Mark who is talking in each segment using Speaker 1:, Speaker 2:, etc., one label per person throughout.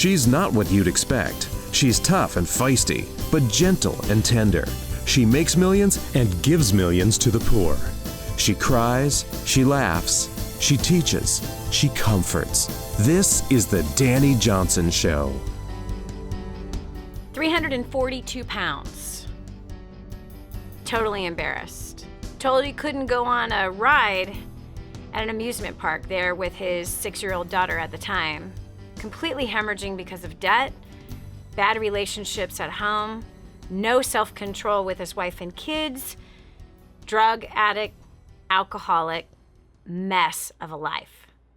Speaker 1: She's not what you'd expect. She's tough and feisty, but gentle and tender. She makes millions and gives millions to the poor. She cries, she laughs, she teaches, she comforts. This is the Dani Johnson Show.
Speaker 2: 342 pounds. Totally embarrassed. Told he couldn't go on a ride at an amusement park there with his 6-year-old daughter at the time. Completely hemorrhaging because of debt, bad relationships at home, no self-control with his wife and kids, drug addict, alcoholic, mess of a life.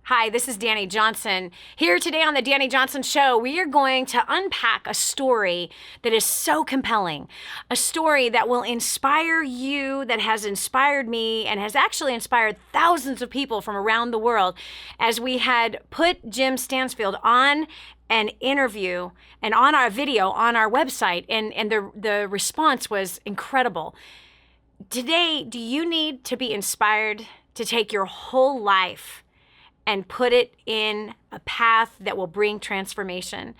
Speaker 2: Hi, this is Dani Johnson. Here today on the Dani Johnson Show, we are going to unpack a story that is so compelling, a story that will inspire you, that has inspired me, and has actually inspired thousands of people from around the world as we had put Jim Stansfield on an interview and on our video on our website, and the response was incredible. Today, do you need to be inspired to take your whole life and put it in a path that will bring transformation?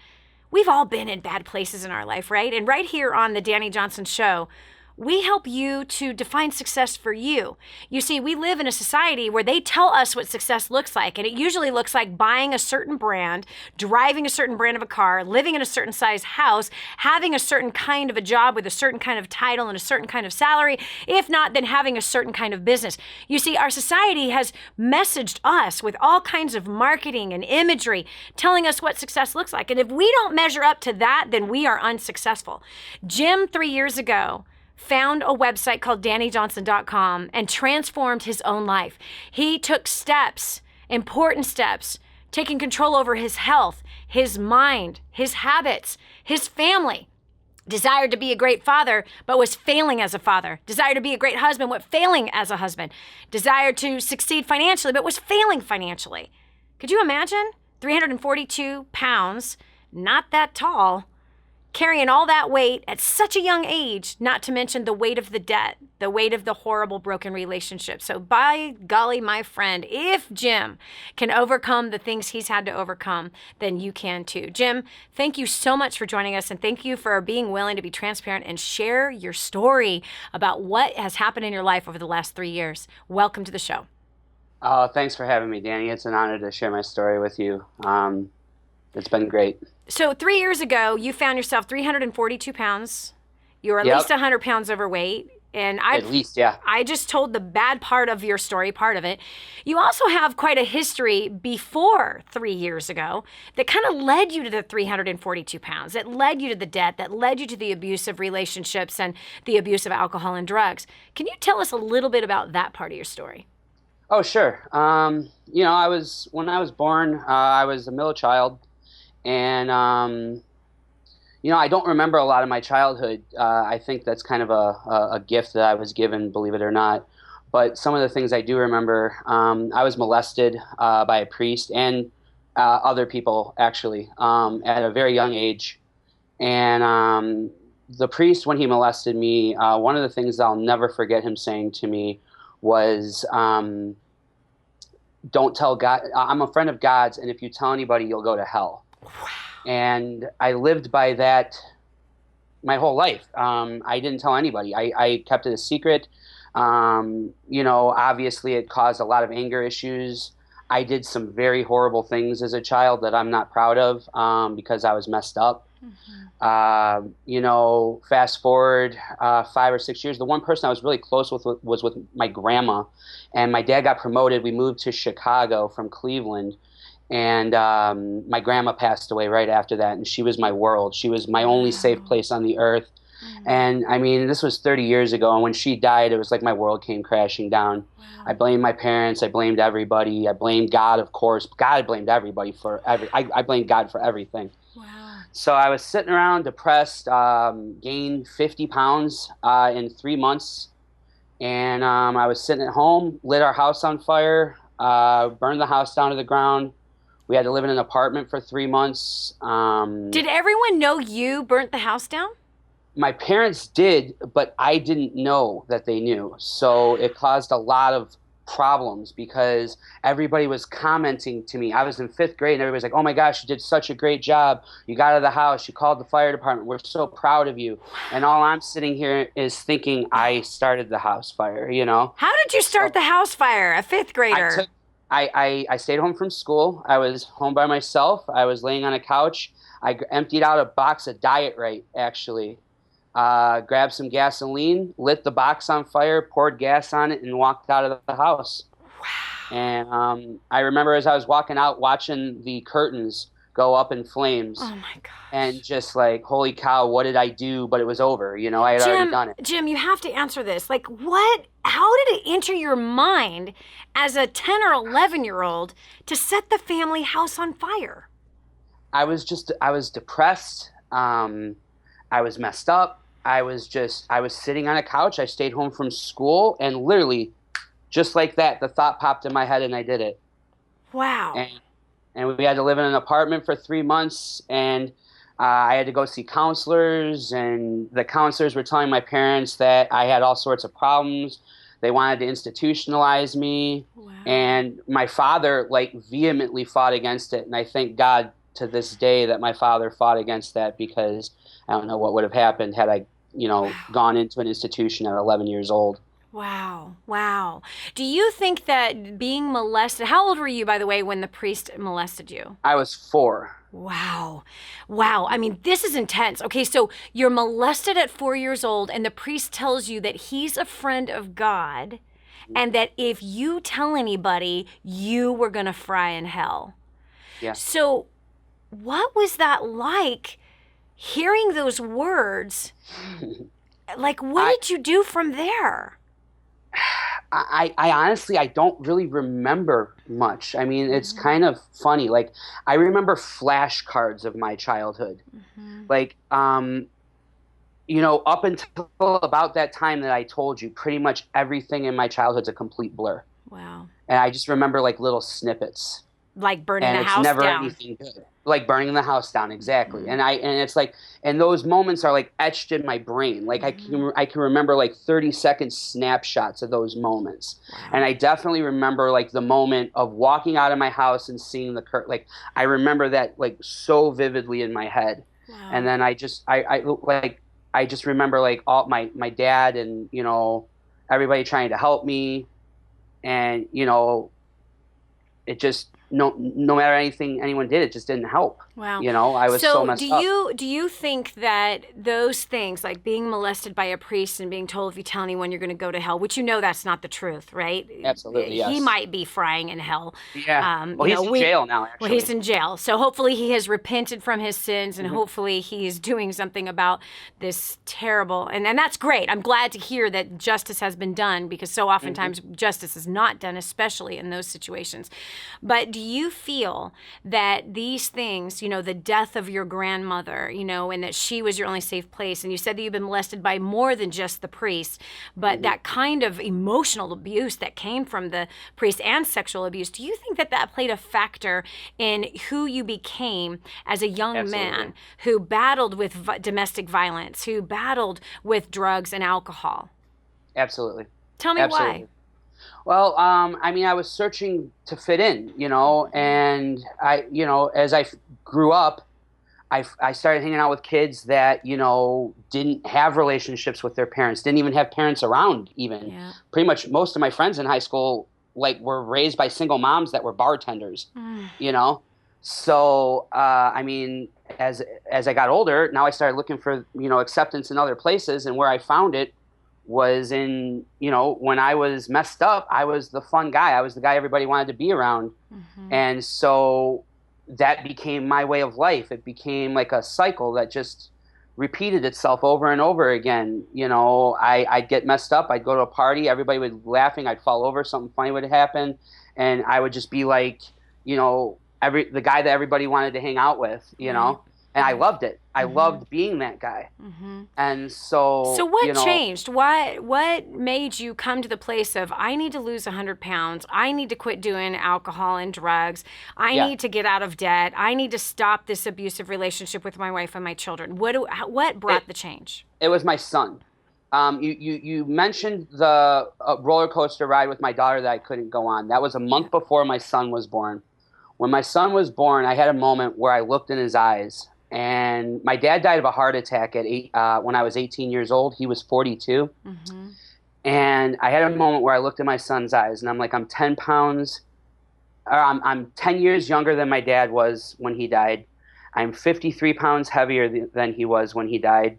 Speaker 2: We've all been in bad places in our life, right? And right here on the Dani Johnson Show, we help you to define success for you. You see, we live in a society where they tell us what success looks like, and it usually looks like buying a certain brand, driving a certain brand of a car, living in a certain size house, having a certain kind of a job with a certain kind of title and a certain kind of salary. If not, then having a certain kind of business. You see, our society has messaged us with all kinds of marketing and imagery, telling us what success looks like. And if we don't measure up to that, then we are unsuccessful. Jim, 3 years ago, found a website called DaniJohnson.com and transformed his own life. He took steps, important steps, taking control over his health, his mind, his habits, his family. Desired to be a great father, but was failing as a father. Desired to be a great husband, but failing as a husband. Desired to succeed financially, but was failing financially. Could you imagine? 342 pounds, not that tall, carrying all that weight at such a young age, not to mention the weight of the debt, the weight of the horrible broken relationship. So by golly, my friend, if Jim can overcome the things he's had to overcome, then you can too. Jim, thank you so much for joining us, and thank you for being willing to be transparent and share your story about what has happened in your life over the last 3 years. Welcome to the show.
Speaker 3: Oh, thanks for having me, Dani. It's an honor to share my story with you. It's been great.
Speaker 2: So 3 years ago, you found yourself 342 pounds. You were at least 100 pounds overweight. And
Speaker 3: at least, yeah.
Speaker 2: I just told the bad part of your story, part of it. You also have quite a history before 3 years ago that kind of led you to the 342 pounds, that led you to the debt, that led you to the abusive relationships and the abuse of alcohol and drugs. Can you tell us a little bit about that part of your story?
Speaker 3: Oh, sure. When I was born, I was a middle child. And, I don't remember a lot of my childhood. I think that's kind of a gift that I was given, believe it or not. But some of the things I do remember, I was molested by a priest and other people, actually, at a very young age. And the priest, when he molested me, one of the things I'll never forget him saying to me was, don't tell God. I'm a friend of God's, and if you tell anybody, you'll go to hell. Wow. And I lived by that my whole life. I didn't tell anybody. I kept it a secret. Obviously it caused a lot of anger issues. I did some very horrible things as a child that I'm not proud of because I was messed up. Mm-hmm. Fast forward 5 or 6 years, the one person I was really close with was with my grandma. And my dad got promoted. We moved to Chicago from Cleveland. And my grandma passed away right after that, and she was my world. She was my only safe place on the earth. Mm-hmm. And, I mean, this was 30 years ago, and when she died, it was like my world came crashing down. Wow. I blamed my parents. I blamed everybody. I blamed God, of course. God blamed everybody for I blamed God for everything. Wow. So I was sitting around depressed, gained 50 pounds in 3 months, and I was sitting at home, lit our house on fire, burned the house down to the ground. We had to live in an apartment for 3 months.
Speaker 2: Did everyone know you burnt the house down?
Speaker 3: My parents did, but I didn't know that they knew. So it caused a lot of problems because everybody was commenting to me. I was in 5th grade and everybody's like, oh my gosh, you did such a great job. You got out of the house. You called the fire department. We're so proud of you. And all I'm sitting here is thinking I started the house fire, you know?
Speaker 2: How did you start the house fire? A 5th grader?
Speaker 3: I stayed home from school. I was home by myself. I was laying on a couch. I emptied out a box of Diet Right, actually. Grabbed some gasoline, lit the box on fire, poured gas on it, and walked out of the house. Wow. And I remember as I was walking out, watching the curtains go up in flames.
Speaker 2: Oh, my gosh.
Speaker 3: And just like, holy cow, what did I do? But it was over. You know, I had already done it.
Speaker 2: Jim, you have to answer this. Like, how did it enter your mind as a 10 or 11-year-old to set the family house on fire?
Speaker 3: I was depressed. I was messed up. I was sitting on a couch. I stayed home from school, and literally, just like that, the thought popped in my head, and I did it.
Speaker 2: Wow.
Speaker 3: And we had to live in an apartment for 3 months, and I had to go see counselors, and the counselors were telling my parents that I had all sorts of problems. They wanted to institutionalize me. Wow. And my father, like, vehemently fought against it, and I thank God to this day that my father fought against that, because I don't know what would have happened had I, gone into an institution at 11 years old.
Speaker 2: Wow. Wow. Do you think that being molested, how old were you, by the way, when the priest molested you?
Speaker 3: I was 4.
Speaker 2: Wow. Wow. I mean, this is intense. Okay, so you're molested at 4 years old, and the priest tells you that he's a friend of God, and that if you tell anybody, you were going to fry in hell.
Speaker 3: Yeah.
Speaker 2: So what was that like, hearing those words? Like, what did you do from there?
Speaker 3: I honestly, I don't really remember much. I mean, it's kind of funny. Like, I remember flashcards of my childhood. Mm-hmm. Like, up until about that time that I told you, pretty much everything in my childhood's a complete blur.
Speaker 2: Wow.
Speaker 3: And I just remember, like, little snippets.
Speaker 2: Like burning the house down. And it's never
Speaker 3: anything good. Like burning the house down, exactly. Mm-hmm. And it's like, and those moments are like etched in my brain. Like I can remember like 30-second snapshots of those moments. Wow. And I definitely remember like the moment of walking out of my house and seeing the curtain. Like I remember that like so vividly in my head. Wow. And then I just remember like all my dad and everybody trying to help me, and it just. No matter anything anyone did, it just didn't help.
Speaker 2: Wow.
Speaker 3: I was so messed up.
Speaker 2: Do you think that those things, like being molested by a priest and being told if you tell anyone you're going to go to hell, which that's not the truth, right?
Speaker 3: Absolutely, yes.
Speaker 2: He might be frying in hell.
Speaker 3: Yeah. He's in jail now, actually.
Speaker 2: Well, he's in jail. So hopefully he has repented from his sins, and hopefully he is doing something about this terrible, and that's great. I'm glad to hear that justice has been done, because so oftentimes justice is not done, especially in those situations. But do you feel that these things, the death of your grandmother, and that she was your only safe place, and you said that you've been molested by more than just the priest, but that kind of emotional abuse that came from the priest and sexual abuse, do you think that played a factor in who you became as a young man who battled with domestic violence, who battled with drugs and alcohol?
Speaker 3: Absolutely.
Speaker 2: Tell me why.
Speaker 3: Well, I was searching to fit in, and as I grew up, I started hanging out with kids that, didn't have relationships with their parents, didn't even have parents around even. Yeah. Pretty much most of my friends in high school, were raised by single moms that were bartenders, So, as I got older, now I started looking for, acceptance in other places, and where I found it was in, when I was messed up, I was the fun guy. I was the guy everybody wanted to be around. Mm-hmm. And so that became my way of life. It became like a cycle that just repeated itself over and over again. I'd get messed up. I'd go to a party. Everybody would be laughing. I'd fall over. Something funny would happen. And I would just be like, the guy that everybody wanted to hang out with, And I loved it. I loved being that guy. Mm-hmm. And so
Speaker 2: what changed? What made you come to the place of, I need to lose 100 pounds. I need to quit doing alcohol and drugs. I need to get out of debt. I need to stop this abusive relationship with my wife and my children. What brought the change?
Speaker 3: It was my son. You mentioned the roller coaster ride with my daughter that I couldn't go on. That was a month before my son was born. When my son was born, I had a moment where I looked in his eyes. And my dad died of a heart attack when I was 18 years old. He was 42. Mm-hmm. And I had a moment where I looked in my son's eyes, and I'm like, I'm 10 pounds, or I'm 10 years younger than my dad was when he died. I'm 53 pounds heavier than he was when he died.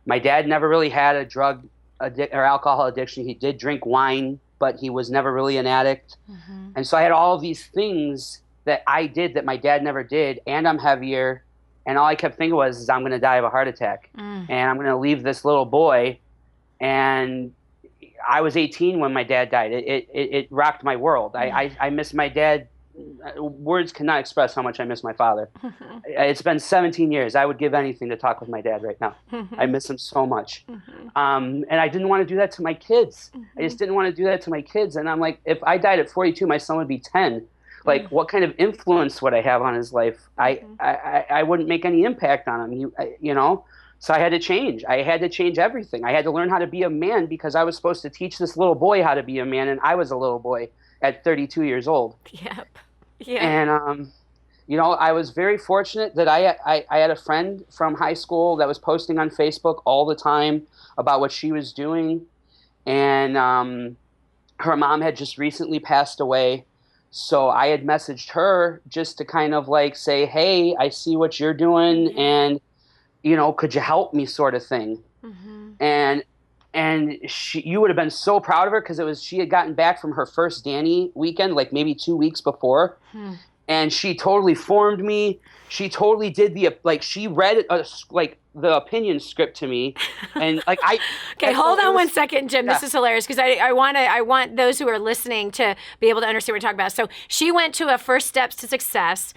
Speaker 3: My dad never really had a drug or alcohol addiction. He did drink wine, but he was never really an addict. Mm-hmm. And so I had all of these things that I did that my dad never did, and I'm heavier. And all I kept thinking was, I'm going to die of a heart attack. And I'm going to leave this little boy. And I was 18 when my dad died. It rocked my world. I miss my dad. Words cannot express how much I miss my father. It's been 17 years. I would give anything to talk with my dad right now. I miss him so much. And I didn't want to do that to my kids. I just didn't want to do that to my kids. And I'm like, if I died at 42, my son would be 10. Like, what kind of influence would I have on his life? I wouldn't make any impact on him, So I had to change. I had to change everything. I had to learn how to be a man because I was supposed to teach this little boy how to be a man, and I was a little boy at 32 years old.
Speaker 2: Yep. Yeah.
Speaker 3: And, I was very fortunate that I had a friend from high school that was posting on Facebook all the time about what she was doing. And her mom had just recently passed away. So I had messaged her just to kind of like say, hey, I see what you're doing, and, could you help me, sort of thing. Mm-hmm. And you would have been so proud of her because she had gotten back from her first Dani weekend, like maybe 2 weeks before. And she totally formed me. She totally did she read the opinion script to me, and
Speaker 2: Okay, hold on 1 second, Jim. This is hilarious because I want those who are listening to be able to understand what we're talking about. So she went to a First Steps to Success,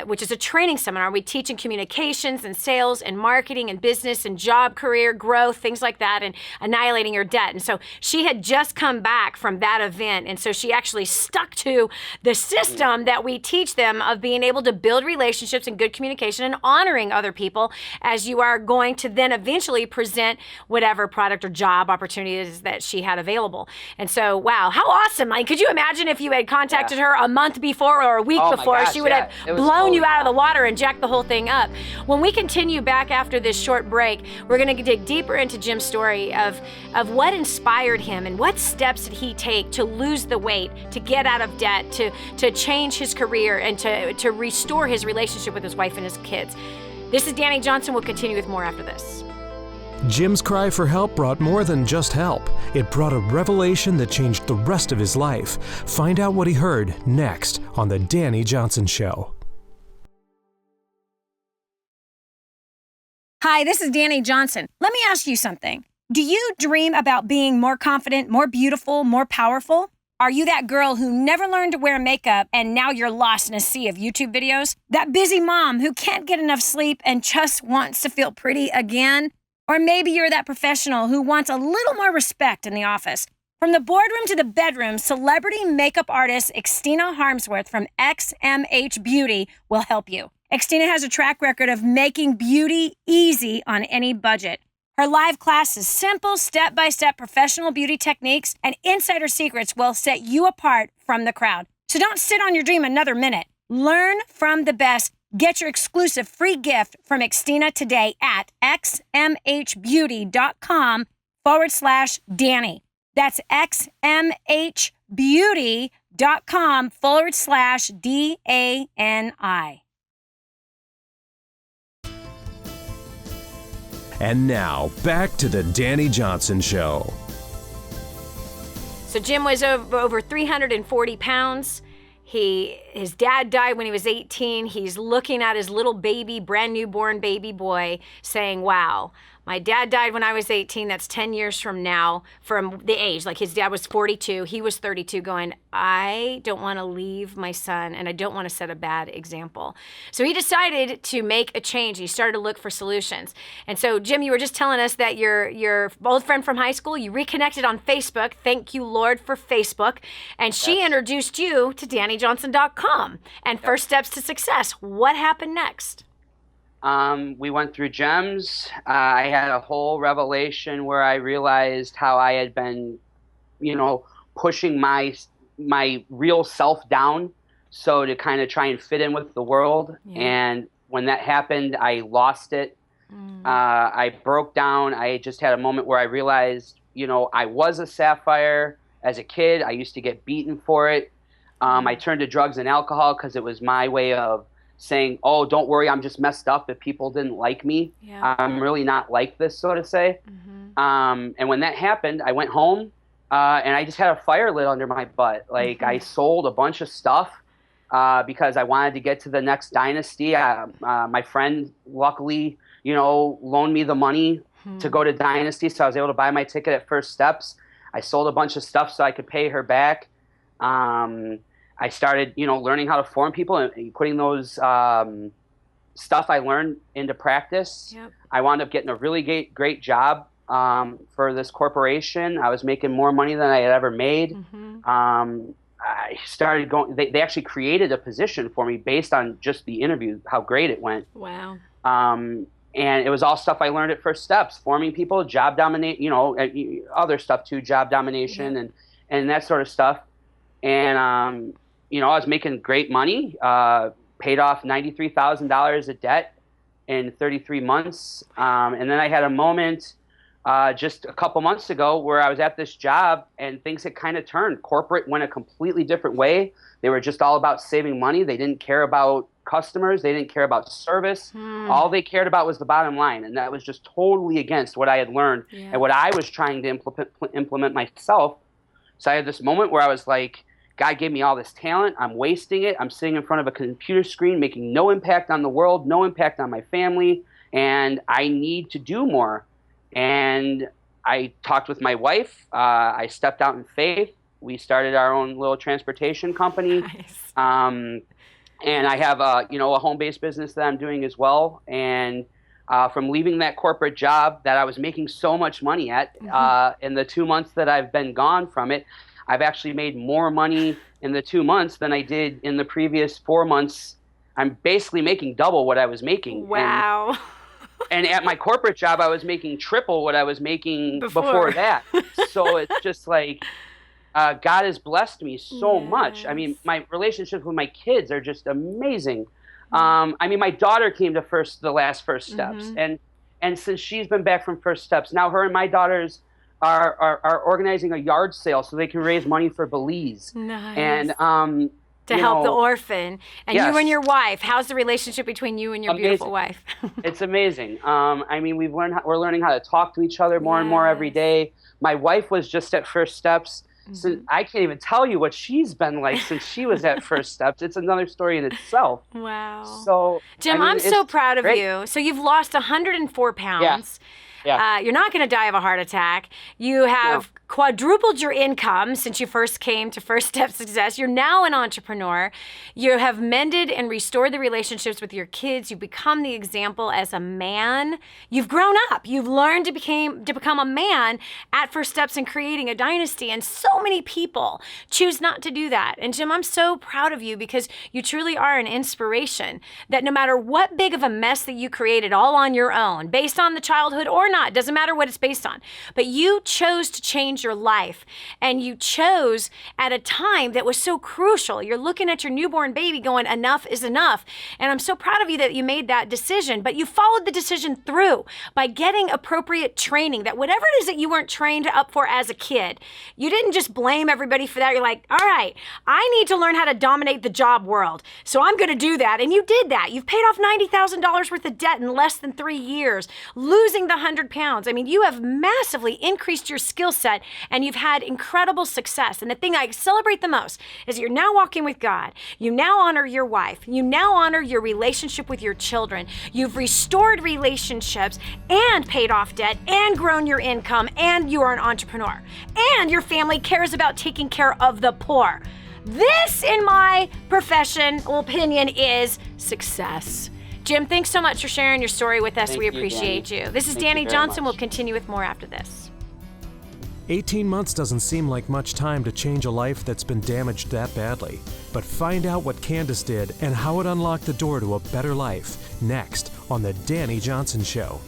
Speaker 2: which is a training seminar. We teach in communications and sales and marketing and business and job, career growth, things like that, and annihilating your debt. And so she had just come back from that event, and so she actually stuck to the system that we teach them of being able to build relationships and good communication and honoring other people as you are going to then eventually present whatever product or job opportunities that she had available. And so, wow, how awesome. Could you imagine if you had contacted her a month before or a week before?
Speaker 3: Gosh,
Speaker 2: she would have blown you out of the water and jacked the whole thing up. When we continue back after this short break, we're going to dig deeper into Jim's story of what inspired him and what steps did he take to lose the weight, to get out of debt, to change his career, and to restore his relationship with his wife and his kids. This is Dani Johnson. We'll continue with more after this.
Speaker 1: Jim's cry for help brought more than just help. It brought a revelation that changed the rest of his life. Find out what he heard next on The Dani Johnson Show.
Speaker 4: Hi, this is Dani Johnson. Let me ask you something. Do you dream about being more confident, more beautiful, more powerful? Are you that girl who never learned to wear makeup and now you're lost in a sea of YouTube videos? That busy mom who can't get enough sleep and just wants to feel pretty again? Or maybe you're that professional who wants a little more respect in the office. From the boardroom to the bedroom, celebrity makeup artist Xtina Harmsworth from XMH Beauty will help you. Xtina has a track record of making beauty easy on any budget. Her live class is simple, step-by-step professional beauty techniques, and insider secrets will set you apart from the crowd. So don't sit on your dream another minute. Learn from the best. Get your exclusive free gift from Xtina today at xmhbeauty.com/Dani. That's xmhbeauty.com/DANI.
Speaker 1: And now, back to the Dani Johnson Show.
Speaker 2: So Jim was over 340 pounds. His dad died when he was 18. He's looking at his little baby, brand newborn baby boy, saying, wow, my dad died when I was 18. That's 10 years from now, from the age. Like his dad was 42. He was 32 going, I don't want to leave my son and I don't want to set a bad example. So he decided to make a change. He started to look for solutions. And so, Jim, you were just telling us that your old friend from high school, you reconnected on Facebook. Thank you, Lord, for Facebook. And she introduced you to DaniJohnson.com and First Steps to Success. What happened next?
Speaker 3: We went through gems. I had a whole revelation where I realized how I had been, pushing my real self down, so to kind of try and fit in with the world. Yeah. And when that happened, I lost it. I broke down. I just had a moment where I realized, I was a sapphire as a kid. I used to get beaten for it. I turned to drugs and alcohol because it was my way of saying, oh, don't worry, I'm just messed up if people didn't like me. Yeah. I'm really not like this, so to say. And when that happened, I went home and I just had a fire lit under my butt. Like, I sold a bunch of stuff because I wanted to get to the next dynasty. My friend, luckily, loaned me the money to go to Dynasty, so I was able to buy my ticket at First Steps. I sold a bunch of stuff so I could pay her back. I started, learning how to form people and putting those stuff I learned into practice. Yep. I wound up getting a really great job for this corporation. I was making more money than I had ever made. I started going. They actually created a position for me based on just the interview, how great it went.
Speaker 2: Wow.
Speaker 3: And it was all stuff I learned at First Steps, forming people, job dominate, other stuff too, job domination and that sort of stuff. And, I was making great money, paid off $93,000 of debt in 33 months. And then I had a moment just a couple months ago where I was at this job and things had kind of turned. Corporate went a completely different way. They were just all about saving money. They didn't care about customers. They didn't care about service. All they cared about was the bottom line. And that was just totally against what I had learned and what I was trying to implement myself. So I had this moment where I was like, God gave me all this talent. I'm wasting it. I'm sitting in front of a computer screen, making no impact on the world, no impact on my family, and I need to do more. And I talked with my wife. I stepped out in faith. We started our own little transportation company. Nice. And I have a home-based business that I'm doing as well. And from leaving that corporate job that I was making so much money at, in the 2 months that I've been gone from it, I've actually made more money in the 2 months than I did in the previous 4 months. I'm basically making double what I was making.
Speaker 2: Wow.
Speaker 3: And at my corporate job, I was making triple what I was making before that. So it's just like, God has blessed me so much. I mean, my relationships with my kids are just amazing. My daughter came to the last First Steps. And since she's been back from First Steps, now her and my daughters are organizing a yard sale so they can raise money for Belize. Nice. And
Speaker 2: to help the orphan. And you and your wife, how's the relationship between you and your beautiful wife?
Speaker 3: It's amazing. We're learning how to talk to each other more and more every day. My wife was just at First Steps. So I can't even tell you what she's been like since she was at First Steps. It's another story in itself.
Speaker 2: Wow.
Speaker 3: So,
Speaker 2: Jim, I'm so proud of you. So you've lost 104 pounds. Yeah. You're not going to die of a heart attack. You have quadrupled your income since you first came to First Step Success. You're now an entrepreneur. You have mended and restored the relationships with your kids. You've become the example as a man. You've grown up. You've learned to become a man at First Steps and creating a dynasty. And so many people choose not to do that. And Jim, I'm so proud of you because you truly are an inspiration that no matter what big of a mess that you created all on your own, based on the childhood or not, doesn't matter what it's based on, but you chose to change your life, and you chose at a time that was so crucial. You're looking at your newborn baby going, enough is enough. And I'm so proud of you that you made that decision, but you followed the decision through by getting appropriate training, that whatever it is that you weren't trained up for as a kid, you didn't just blame everybody for that. You're like, all right, I need to learn how to dominate the job world, so I'm going to do that. And you did that. You've paid off $90,000 worth of debt in less than 3 years, losing the 100 pounds. I mean, you have massively increased your skill set and you've had incredible success. And the thing I celebrate the most is you're now walking with God. You now honor your wife. You now honor your relationship with your children. You've restored relationships and paid off debt and grown your income, and you are an entrepreneur. And your family cares about taking care of the poor. This, in my professional opinion, is success. Jim, thanks so much for sharing your story with us. We appreciate you. This is Dani Johnson. We'll continue with more after this.
Speaker 1: 18 months doesn't seem like much time to change a life that's been damaged that badly. But find out what Candice did and how it unlocked the door to a better life next on The Dani Johnson Show.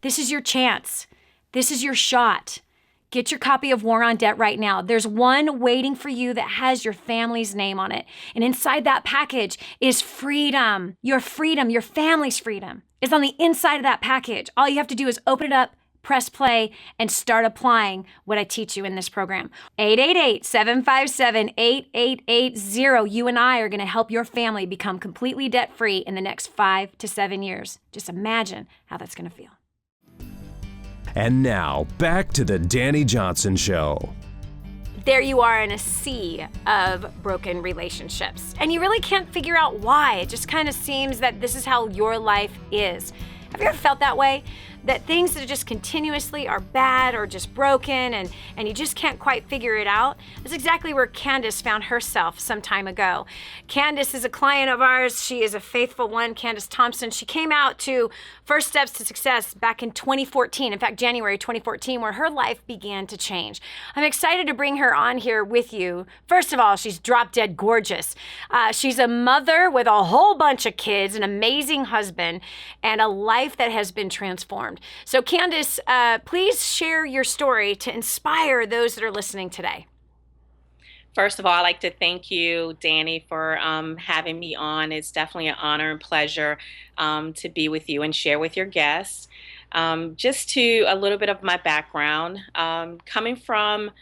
Speaker 4: This is your chance. This is your shot. Get your copy of War on Debt right now. There's one waiting for you that has your family's name on it. And inside that package is freedom. Your family's freedom is on the inside of that package. All you have to do is open it up, press play, and start applying what I teach you in this program. 888-757-8880. You and I are going to help your family become completely debt-free in the next 5 to 7 years. Just imagine how that's going to feel.
Speaker 1: And now, back to The Dani Johnson Show.
Speaker 2: There you are in a sea of broken relationships, and you really can't figure out why. It just kind of seems that this is how your life is. Have you ever felt that way? That things that just continuously are bad or just broken and you just can't quite figure it out? That's exactly where Candice found herself some time ago. Candice is a client of ours. She is a faithful one, Candice Thompson. She came out to First Steps to Success back in 2014, in fact, January 2014, where her life began to change. I'm excited to bring her on here with you. First of all, she's drop dead gorgeous. She's a mother with a whole bunch of kids, an amazing husband, and a life that has been transformed. So Candice, please share your story to inspire those that are listening today.
Speaker 5: First of all, I'd like to thank you, Dani, for having me on. It's definitely an honor and pleasure to be with you and share with your guests. Just to a little bit of my background, coming from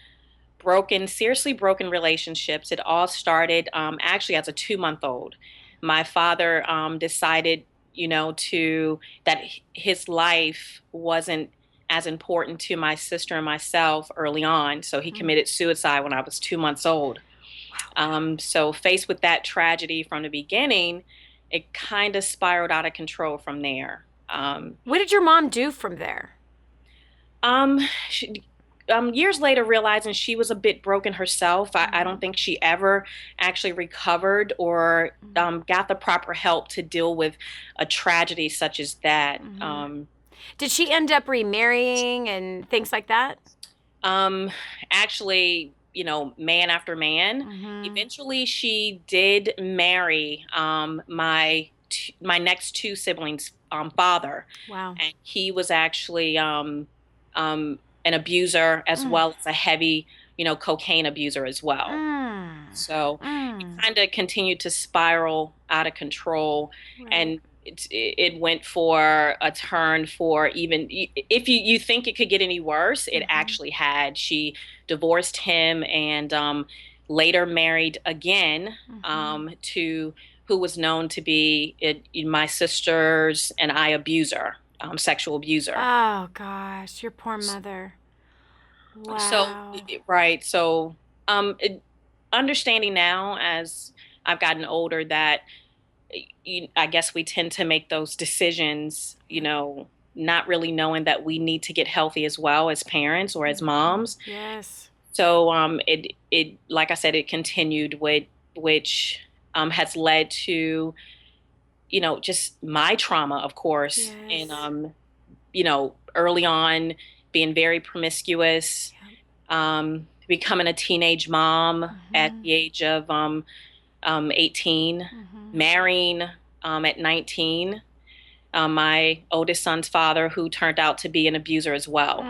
Speaker 5: seriously broken relationships, it all started actually as a 2-month-old. My father decided that his life wasn't as important to my sister and myself early on. So he committed suicide when I was 2 months old. So faced with that tragedy from the beginning, it kind of spiraled out of control from there.
Speaker 2: What did your mom do from there?
Speaker 5: Years later, realizing she was a bit broken herself, I don't think she ever actually recovered or got the proper help to deal with a tragedy such as that.
Speaker 2: Did she end up remarrying and things like that?
Speaker 5: Actually, man after man. Eventually, she did marry my next 2 siblings' father.
Speaker 2: Wow.
Speaker 5: And he was actually an abuser as well as a heavy, cocaine abuser as well. So it kind of continued to spiral out of control. Right. And it went for a turn for even, if you think it could get any worse, it actually had. She divorced him and later married again to who was known to be my sister's and I abuser. Sexual abuser.
Speaker 2: Oh gosh, your poor mother. Wow.
Speaker 5: So, right. So, understanding now as I've gotten older that I guess we tend to make those decisions, not really knowing that we need to get healthy as well as parents or as moms.
Speaker 2: Yes.
Speaker 5: So, it like I said, it continued which has led to just my trauma, of course,
Speaker 2: yes.
Speaker 5: And, early on being very promiscuous, becoming a teenage mom at the age of 18, marrying at 19, my oldest son's father, who turned out to be an abuser as well,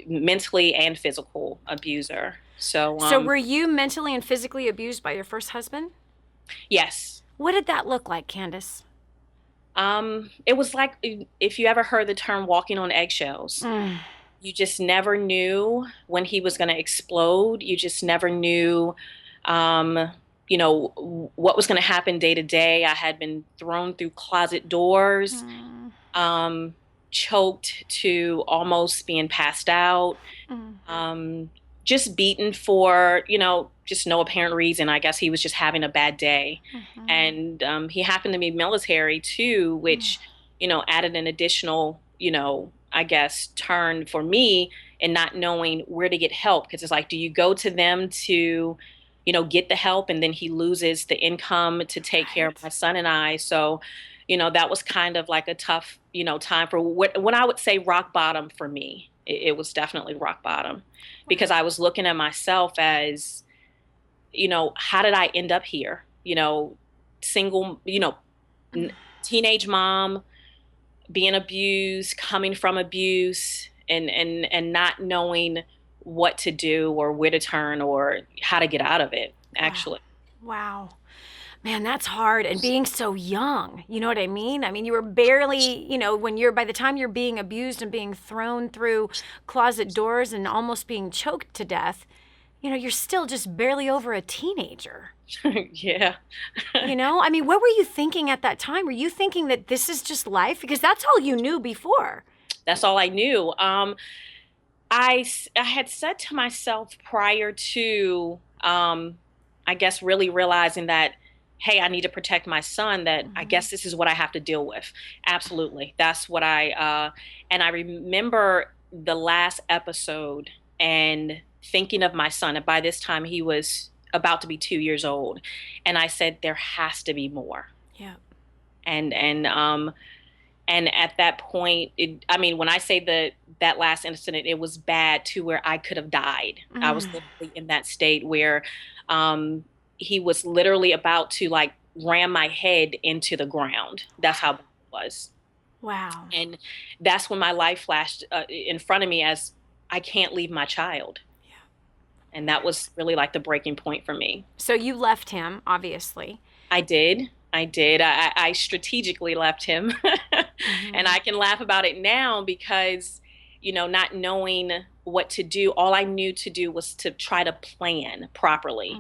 Speaker 5: mentally and physical abuser. So
Speaker 2: were you mentally and physically abused by your first husband?
Speaker 5: Yes.
Speaker 2: What did that look like, Candice?
Speaker 5: It was like, if you ever heard the term walking on eggshells, you just never knew when he was going to explode. You just never knew, what was going to happen day to day. I had been thrown through closet doors, choked to almost being passed out, just beaten for, just no apparent reason. I guess he was just having a bad day. And he happened to be military too, which, added an additional, I guess, turn for me in not knowing where to get help. Because it's like, do you go to them to, get the help, and then he loses the income to take care of my son and I. So that was kind of like a tough, time for when I would say rock bottom for me. It was definitely rock bottom, because I was looking at myself as, how did I end up here? Single, teenage mom, being abused, coming from abuse, and not knowing what to do or where to turn or how to get out of it, actually.
Speaker 2: Wow. Man, that's hard. And being so young, you know what I mean? I mean, you were barely, by the time you're being abused and being thrown through closet doors and almost being choked to death, you're still just barely over a teenager.
Speaker 5: Yeah.
Speaker 2: I mean, what were you thinking at that time? Were you thinking that this is just life? Because that's all you knew before.
Speaker 5: That's all I knew. I had said to myself prior to, I guess, really realizing that, hey, I need to protect my son, that I guess this is what I have to deal with. Absolutely. That's what and I remember the last episode and thinking of my son. And by this time he was about to be 2 years old. And I said, there has to be more.
Speaker 2: Yeah.
Speaker 5: And at that point, when I say that last incident, it was bad to where I could have died. I was literally in that state where, he was literally about to ram my head into the ground. That's how bad it was.
Speaker 2: Wow.
Speaker 5: And that's when my life flashed in front of me as I can't leave my child.
Speaker 2: Yeah.
Speaker 5: And that was really the breaking point for me.
Speaker 2: So you left him, obviously.
Speaker 5: I did. I strategically left him. And I can laugh about it now because, not knowing what to do, all I knew to do was to try to plan properly.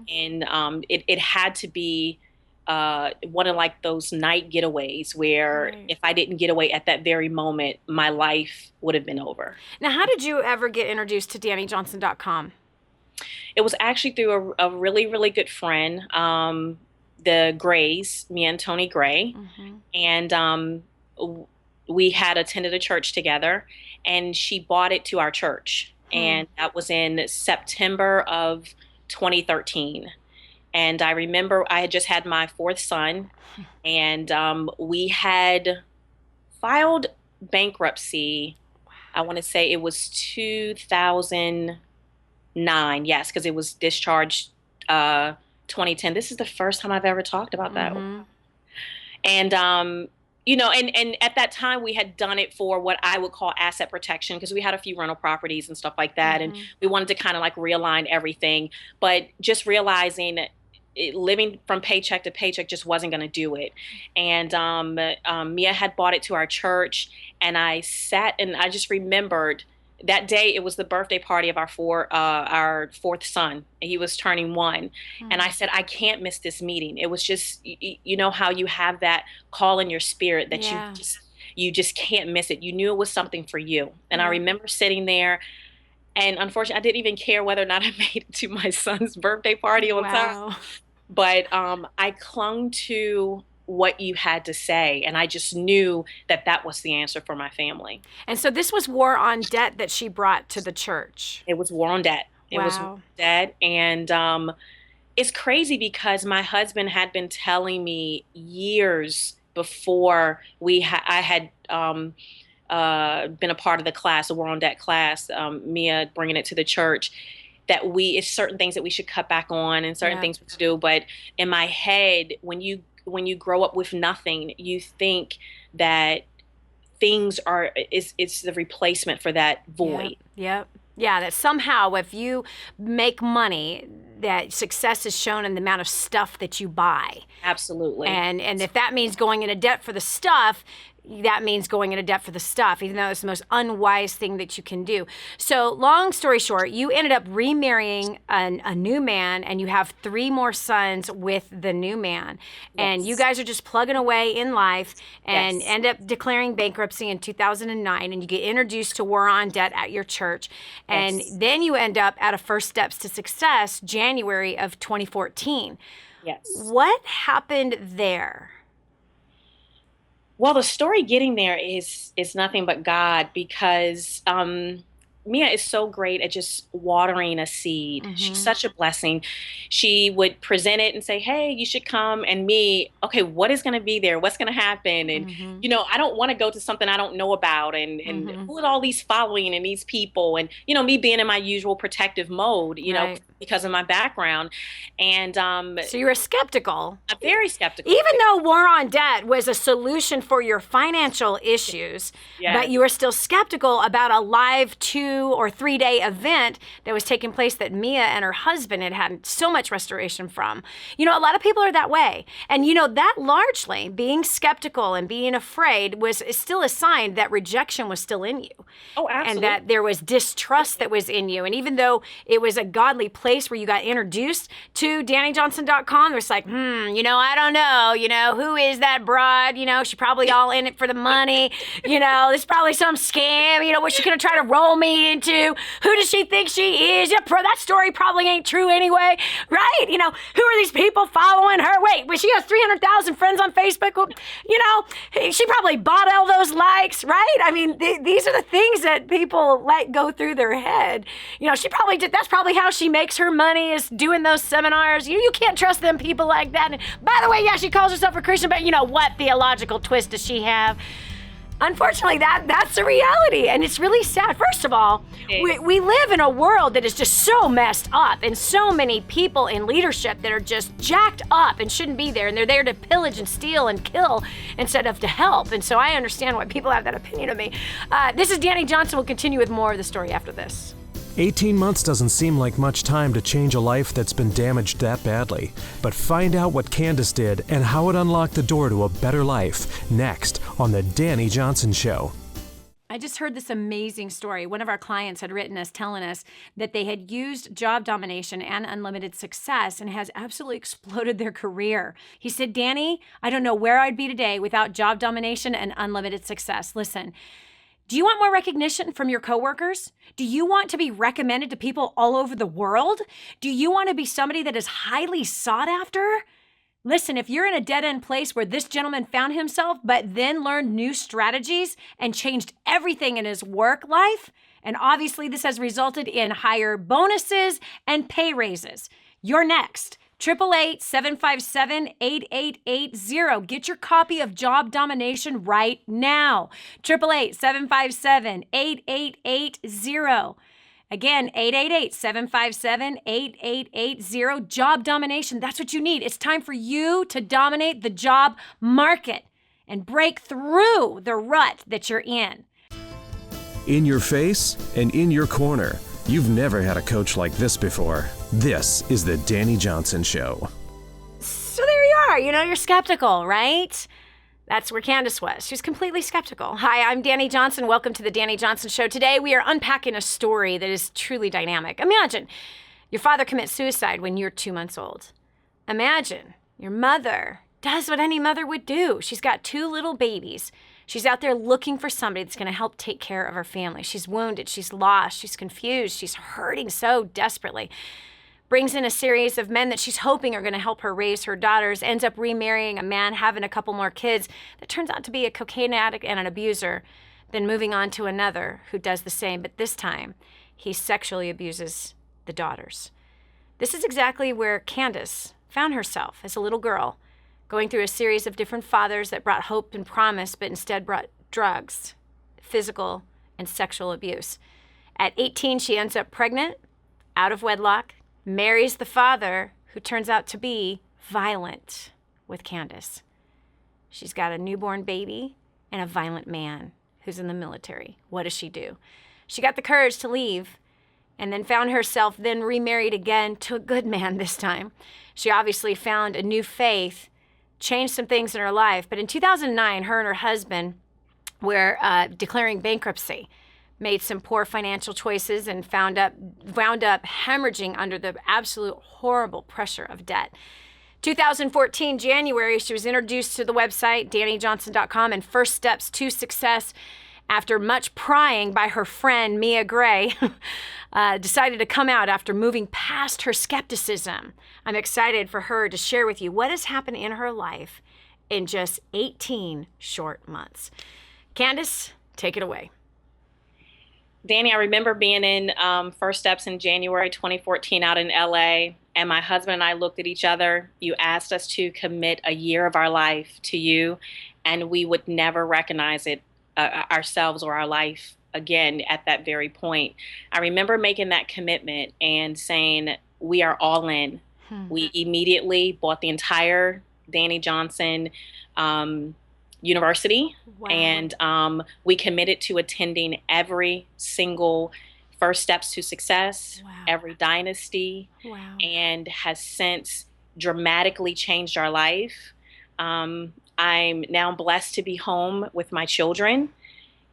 Speaker 5: And it had to be one of those night getaways where if I didn't get away at that very moment, my life would have been over.
Speaker 2: Now, how did you ever get introduced to DaniJohnson.com?
Speaker 5: It was actually through a really, really good friend, the Grays, me and Tony Gray. And we had attended a church together, and she bought it to our church. And that was in September of 2013. And I remember I had just had my fourth son, and we had filed bankruptcy. I want to say it was 2009. Yes, because it was discharged 2010. This is the first time I've ever talked about that. And and at that time we had done it for what I would call asset protection, because we had a few rental properties and stuff like that. And we wanted to kind of realign everything, but just realizing living from paycheck to paycheck just wasn't going to do it. And Mia had bought it to our church, and I sat and I just remembered that day. It was the birthday party of our fourth son. He was turning 1. And I said, I can't miss this meeting. It was just, how you have that call in your spirit that you just can't miss it. You knew it was something for you. And I remember sitting there, and unfortunately, I didn't even care whether or not I made it to my son's birthday party on time. But I clung to what you had to say, and I just knew that was the answer for my family.
Speaker 2: And so this was War on Debt that she brought to the church.
Speaker 5: It was War on Debt. It was War on Debt. And it's crazy because my husband had been telling me years before I had been a part of the class, the War on Debt class, Mia bringing it to the church, that it's certain things that we should cut back on and certain things to do. But in my head, when you grow up with nothing, you think that things it's the replacement for that void.
Speaker 2: Yep. Yeah, that somehow if you make money, that success is shown in the amount of stuff that you buy.
Speaker 5: Absolutely.
Speaker 2: And if that means going into debt for the stuff, that means going into debt for the stuff, even though it's the most unwise thing that you can do. So long story short, you ended up remarrying a new man, and you have 3 more sons with the new man. And you guys are just plugging away in life and end up declaring bankruptcy in 2009, and you get introduced to War on Debt at your church. And then you end up at a First Steps to Success, January of 2014.
Speaker 5: Yes.
Speaker 2: What happened there?
Speaker 5: Well, the story getting there is nothing but God, because Mia is so great at just watering a seed. She's such a blessing. She would present it and say, hey, you should come. And me, okay, what is going to be there? What's going to happen? And, I don't want to go to something I don't know about. And who are all these following and these people? And, me being in my usual protective mode, because of my background. And
Speaker 2: so you were skeptical.
Speaker 5: I'm very skeptical.
Speaker 2: Even though War on Debt was a solution for your financial issues, but you were still skeptical about a live 2 or 3 day event that was taking place that Mia and her husband had so much restoration from. A lot of people are that way. And that largely being skeptical and being afraid is still a sign that rejection was still in you.
Speaker 5: Oh, absolutely.
Speaker 2: And that there was distrust that was in you. And even though it was a godly place where you got introduced to DaniJohnson.com, it was like, I don't know, who is that broad? She probably all in it for the money. There's probably some scam, what's she going to try to roll me into? Who does she think she is? That story probably ain't true anyway, right? Who are these people following her? Wait, she has 300,000 friends on Facebook. She probably bought all those likes, right? I mean, these are the things that people let go through their head. She probably did. That's probably how she makes her money, is doing those seminars. You can't trust them people like that. And by the way, yeah, she calls herself a Christian, but what theological twist does she have? Unfortunately, that's the reality, and it's really sad. First of all, we live in a world that is just so messed up, and so many people in leadership that are just jacked up and shouldn't be there, and they're there to pillage and steal and kill instead of to help. And so I understand why people have that opinion of me. This is Dani Johnson. We'll continue with more of the story after this.
Speaker 1: 18 months doesn't seem like much time to change a life that's been damaged that badly. But find out what Candice did and how it unlocked the door to a better life next on The Dani Johnson Show.
Speaker 2: I just heard this amazing story. One of our clients had written us telling us that they had used job domination and unlimited success and has absolutely exploded their career. He said, Dani, I don't know where I'd be today without job domination and unlimited success. Listen, do you want more recognition from your coworkers? Do you want to be recommended to people all over the world? Do you want to be somebody that is highly sought after? Listen, if you're in a dead-end place where this gentleman found himself, but then learned new strategies and changed everything in his work life, and obviously this has resulted in higher bonuses and pay raises, you're next. 888-757-8880. Get your copy of Job Domination right now. 888-757-8880. Again, 888-757-8880. Job Domination. That's what you need. It's time for you to dominate the job market and break through the rut that you're in.
Speaker 1: In your face and in your corner. You've never had a coach like this before. This is The Dani Johnson Show.
Speaker 2: So there you are. You're skeptical, right? That's where Candice was. She was completely skeptical. Hi, I'm Dani Johnson. Welcome to The Dani Johnson Show. Today we are unpacking a story that is truly dynamic. Imagine your father commits suicide when you're 2 months old. Imagine your mother does what any mother would do. She's got 2 little babies. She's out there looking for somebody that's going to help take care of her family. She's wounded. She's lost. She's confused. She's hurting so desperately. Brings in a series of men that she's hoping are going to help her raise her daughters. Ends up remarrying a man, having a couple more kids. That turns out to be a cocaine addict and an abuser. Then moving on to another who does the same. But this time, he sexually abuses the daughters. This is exactly where Candice found herself as a little girl, going through a series of different fathers that brought hope and promise, but instead brought drugs, physical and sexual abuse. At 18, she ends up pregnant, out of wedlock, marries the father, who turns out to be violent with Candice. She's got a newborn baby and a violent man who's in the military. What does she do? She got the courage to leave and then found herself then remarried again to a good man this time. She obviously found a new faith, changed some things in her life. But in 2009, her and her husband were declaring bankruptcy, made some poor financial choices, and wound up hemorrhaging under the absolute horrible pressure of debt. 2014, January, she was introduced to the website, DaniJohnson.com, and First Steps to Success. After much prying by her friend, Mia Gray, decided to come out after moving past her skepticism. I'm excited for her to share with you what has happened in her life in just 18 short months. Candice, take it away.
Speaker 5: Dani, I remember being in First Steps in January 2014 out in LA, and my husband and I looked at each other. You asked us to commit a year of our life to you, and we would never recognize it ourselves or our life again at that very point. I remember making that commitment and saying, we are all in. We immediately bought the entire Dani Johnson University.
Speaker 2: Wow.
Speaker 5: And we committed to attending every single First Steps to Success,
Speaker 2: Wow.
Speaker 5: every dynasty,
Speaker 2: Wow.
Speaker 5: and has since dramatically changed our life. I'm now blessed to be home with my children,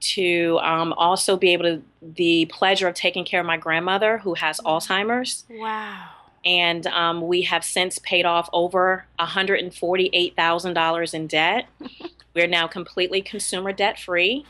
Speaker 5: to also be able to, the pleasure of taking care of my grandmother who has Alzheimer's.
Speaker 2: Wow.
Speaker 5: And we have since paid off over $148,000 in debt. We're now completely consumer debt free.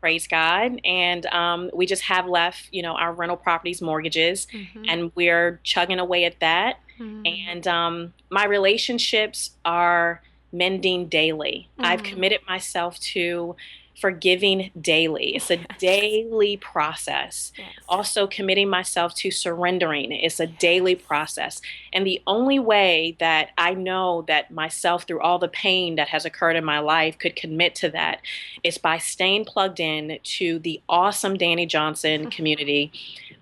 Speaker 5: Praise God. And we just have left, our rental properties mortgages, and we're chugging away at that. And my relationships are mending daily. I've committed myself to forgiving daily. It's a daily process.
Speaker 2: Yes.
Speaker 5: Also committing myself to surrendering. It's a daily process. And the only way that I know that myself, through all the pain that has occurred in my life, could commit to that is by staying plugged in to the awesome Dani Johnson community,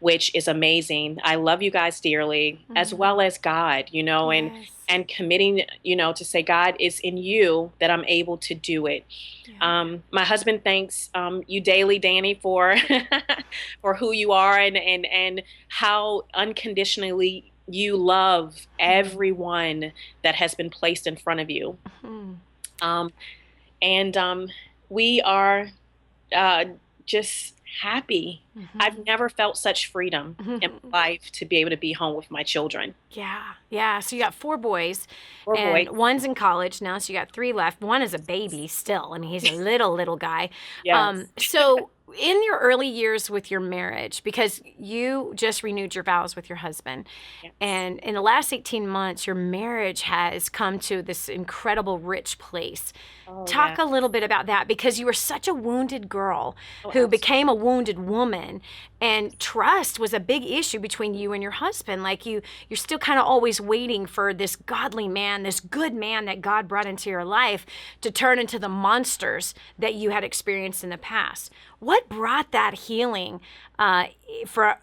Speaker 5: which is amazing. I love you guys dearly, as well as God, and committing, to say, God, it's in you that I'm able to do it.
Speaker 2: Yeah.
Speaker 5: My husband thanks you daily, Dani, for for who you are and how unconditionally you love everyone that has been placed in front of you. And we are just happy. I've never felt such freedom in my life to be able to be home with my children.
Speaker 2: Yeah. So you got 4 boys. And one's in college now, so you got 3 left. One is a baby still. I mean, he's a little guy.
Speaker 5: Yes.
Speaker 2: So in your early years with your marriage, because you just renewed your vows with your husband, and in the last 18 months, your marriage has come to this incredible, rich place. Talk a little bit about that, because you were such a wounded girl who became a wounded woman, and trust was a big issue between you and your husband. Like you're still kind of always waiting for this godly man, this good man that God brought into your life to turn into the monsters that you had experienced in the past. What brought that healing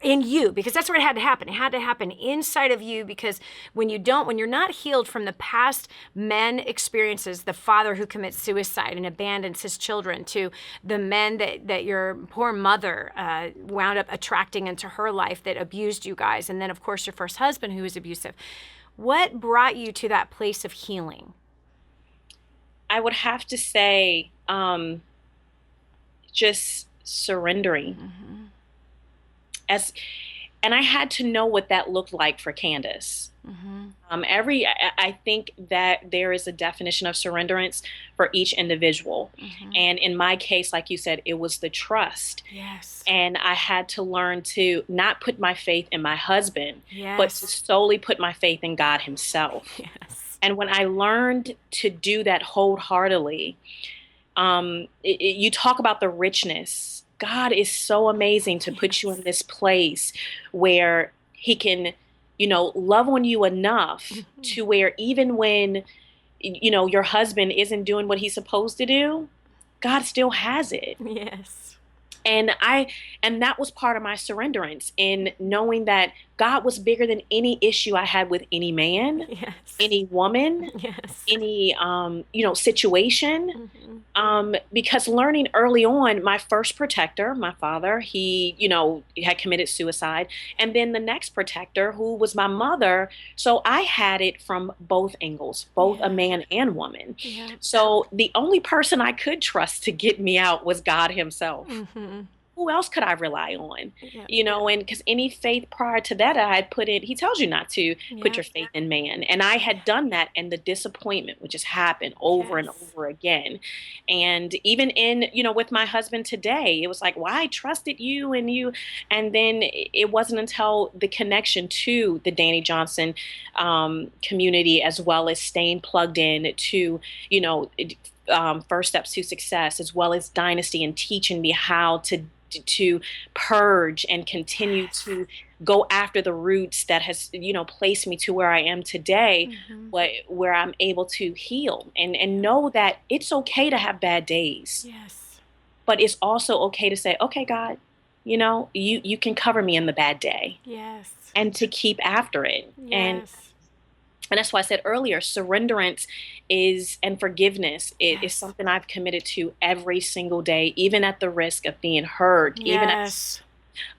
Speaker 2: in you? Because that's where it had to happen. It had to happen inside of you, because when you're not healed from the past men experiences, the father who commits suicide and abandons his children, to the men that your poor mother wound up attracting into her life that abused you guys, and then of course your first husband who was abusive. What brought you to that place of healing?
Speaker 5: I would have to say just surrendering. And I had to know what that looked like for Candice. I think that there is a definition of surrenderance for each individual. And in my case, like you said, it was the trust.
Speaker 2: Yes.
Speaker 5: And I had to learn to not put my faith in my husband, but to solely put my faith in God himself.
Speaker 2: Yes.
Speaker 5: And when I learned to do that wholeheartedly, you talk about the richness. God is so amazing to put you in this place where he can, love on you enough to where even when, your husband isn't doing what he's supposed to do, God still has it.
Speaker 2: Yes.
Speaker 5: And that was part of my surrenderance, in knowing that God was bigger than any issue I had with any man, any woman, any, situation. Because learning early on, my first protector, my father, he, had committed suicide. And then the next protector, who was my mother. So I had it from both angles, both a man and woman. So the only person I could trust to get me out was God himself. Who else could I rely on? And because any faith prior to that I had put in, he tells you not to put your faith in man. And I had done that, and the disappointment would just happen over and over again. And even in, with my husband today, it was like, well, I trusted you and you. And then it wasn't until the connection to the Dani Johnson community, as well as staying plugged in to, First Steps to Success, as well as Dynasty, and teaching me how to purge and continue to go after the roots that has, placed me to where I am today, where I'm able to heal and know that it's okay to have bad days.
Speaker 2: Yes.
Speaker 5: But it's also okay to say, okay, God, you can cover me in the bad day.
Speaker 2: Yes.
Speaker 5: And to keep after it.
Speaker 2: Yes.
Speaker 5: And that's why I said earlier, surrenderance and forgiveness is something I've committed to every single day, even at the risk of being hurt, even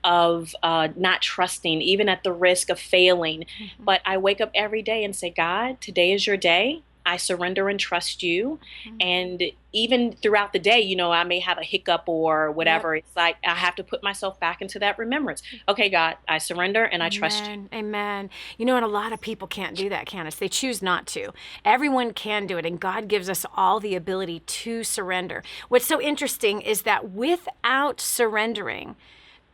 Speaker 5: of not trusting, even at the risk of failing. But I wake up every day and say, God, today is your day. I surrender and trust you. And even throughout the day, I may have a hiccup or whatever. It's like I have to put myself back into that remembrance. Okay, God, I surrender and I trust you.
Speaker 2: Amen. And a lot of people can't do that, Candice. They choose not to. Everyone can do it, and God gives us all the ability to surrender. What's so interesting is that without surrendering,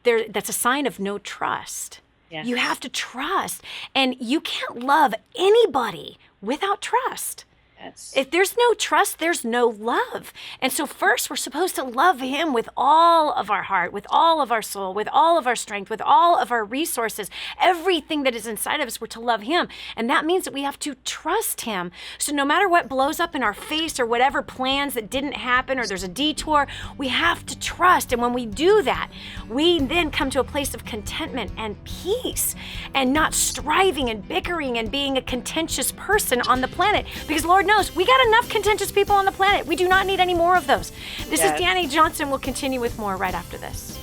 Speaker 2: that's a sign of no trust.
Speaker 5: Yes.
Speaker 2: You have to trust, and you can't love anybody without trust.
Speaker 5: Yes.
Speaker 2: If there's no trust, there's no love. And so first, we're supposed to love him with all of our heart, with all of our soul, with all of our strength, with all of our resources, everything that is inside of us, we're to love him. And that means that we have to trust him. So no matter what blows up in our face or whatever plans that didn't happen or there's a detour, we have to trust. And when we do that, we then come to a place of contentment and peace and not striving and bickering and being a contentious person on the planet. Because Lord knows, we got enough contentious people on the planet. We do not need any more of those. This is Dani Johnson. We'll continue with more right after this.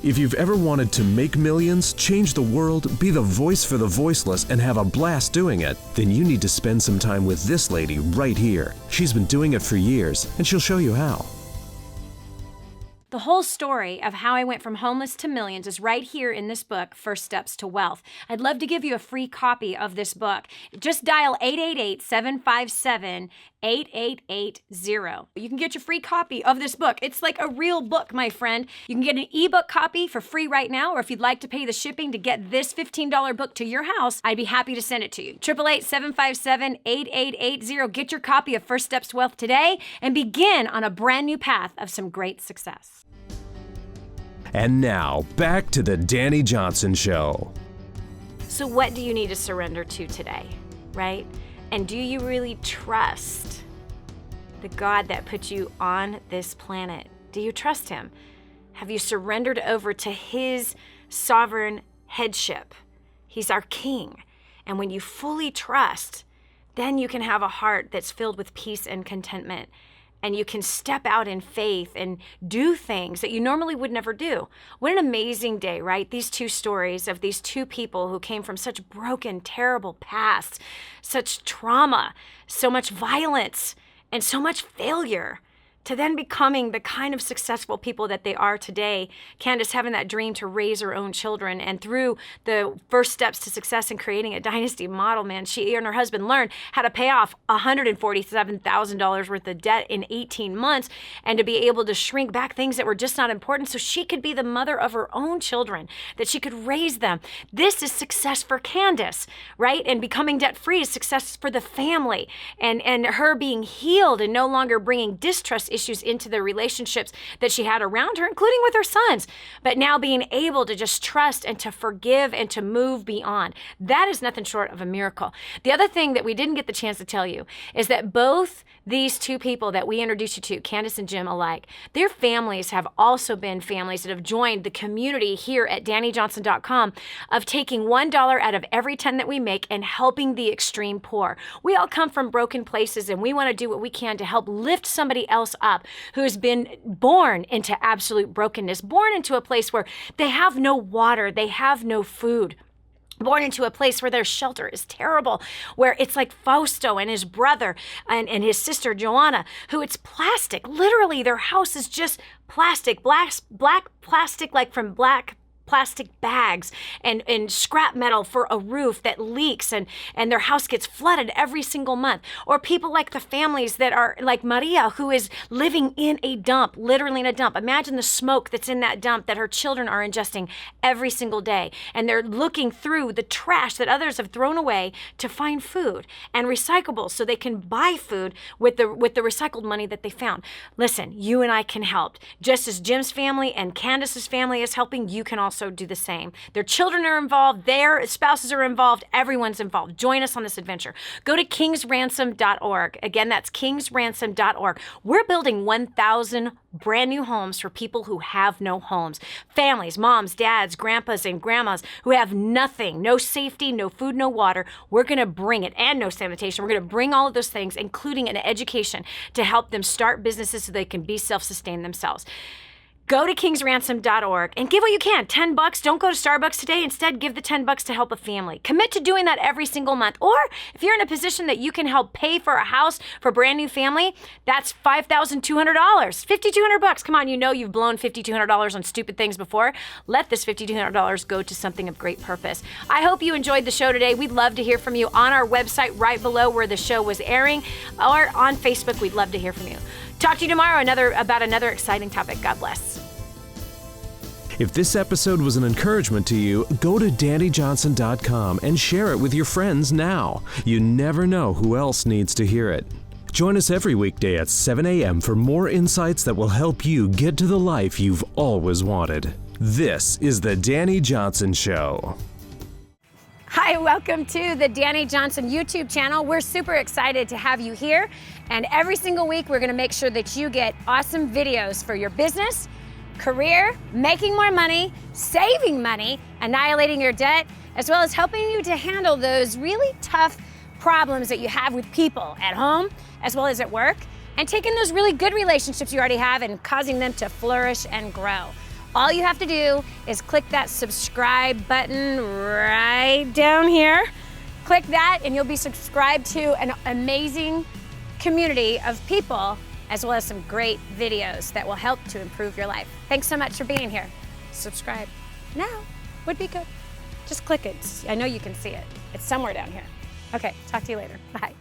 Speaker 1: If you've ever wanted to make millions, change the world, be the voice for the voiceless, and have a blast doing it, then you need to spend some time with this lady right here. She's been doing it for years, and she'll show you how.
Speaker 2: The whole story of how I went from homeless to millions is right here in this book, First Steps to Wealth. I'd love to give you a free copy of this book. Just dial 888-757-8880. You can get your free copy of this book. It's like a real book, my friend. You can get an ebook copy for free right now, or if you'd like to pay the shipping to get this $15 book to your house, I'd be happy to send it to you. 888-757-8880. Get your copy of First Steps to Wealth today and begin on a brand new path of some great success.
Speaker 1: And now, back to the Dani Johnson Show.
Speaker 2: So what do you need to surrender to today, right? And do you really trust the God that put you on this planet? Do you trust him? Have you surrendered over to his sovereign headship? He's our king. And when you fully trust, then you can have a heart that's filled with peace and contentment. And you can step out in faith and do things that you normally would never do. What an amazing day, right? These two stories of these two people who came from such broken, terrible pasts, such trauma, so much violence, and so much failure, to then becoming the kind of successful people that they are today. Candice having that dream to raise her own children, and through the first steps to success in creating a dynasty model, man, she and her husband learned how to pay off $147,000 worth of debt in 18 months and to be able to shrink back things that were just not important so she could be the mother of her own children, that she could raise them. This is success for Candice, right? And becoming debt-free is success for the family, and her being healed and no longer bringing distrust issues into the relationships that she had around her, including with her sons, but now being able to just trust and to forgive and to move beyond. That is nothing short of a miracle. The other thing that we didn't get the chance to tell you is that both these two people that we introduced you to, Candice and Jim alike, their families have also been families that have joined the community here at DaniJohnson.com of taking $1 out of every 10 that we make and helping the extreme poor. We all come from broken places, and we want to do what we can to help lift somebody else up who has been born into absolute brokenness, born into a place where they have no water, they have no food, born into a place where their shelter is terrible, where it's like Fausto and his brother and his sister Joanna, who it's plastic. Literally, their house is just plastic, black plastic, like from black
Speaker 4: plastic bags and scrap metal for a roof that leaks and their house gets flooded every single month. Or people like the families that are like Maria, who is living in a dump, literally in a dump. Imagine the smoke that's in that dump that her children are ingesting every single day. And they're looking through the trash that others have thrown away to find food and recyclables so they can buy food with the recycled money that they found. Listen, you and I can help. Just as Jim's family and Candice's family is helping, you can also do the same. Their children are involved, their spouses are involved, everyone's involved. Join us on this adventure. Go to kingsransom.org. Again, that's kingsransom.org. We're building 1,000 brand new homes for people who have no homes. Families, moms, dads, grandpas, and grandmas who have nothing, no safety, no food, no water. We're going to bring it, and no sanitation. We're going to bring all of those things, including an education, to help them start businesses so they can be self-sustained themselves. Go to kingsransom.org and give what you can. $10. Don't go to Starbucks today. Instead, give the $10 to help a family. Commit to doing that every single month. Or if you're in a position that you can help pay for a house for a brand new family, that's $5,200. $5,200. Come on, you know you've blown $5,200 on stupid things before. Let this $5,200 go to something of great purpose. I hope you enjoyed the show today. We'd love to hear from you on our website right below where the show was airing, or on Facebook. We'd love to hear from you. Talk to you tomorrow about another exciting topic. God bless.
Speaker 1: If this episode was an encouragement to you, go to DaniJohnson.com and share it with your friends now. You never know who else needs to hear it. Join us every weekday at 7 a.m. for more insights that will help you get to the life you've always wanted. This is The Dani Johnson Show.
Speaker 4: Hi, welcome to the Dani Johnson YouTube channel. We're super excited to have you here. And every single week, we're gonna make sure that you get awesome videos for your business, career, making more money, saving money, annihilating your debt, as well as helping you to handle those really tough problems that you have with people at home, as well as at work, and taking those really good relationships you already have and causing them to flourish and grow. All you have to do is click that subscribe button right down here. Click that and you'll be subscribed to an amazing community of people, as well as some great videos that will help to improve your life. Thanks so much for being here. Subscribe now would be good. Just click it. I know you can see it. It's somewhere down here. Okay, talk to you later. Bye.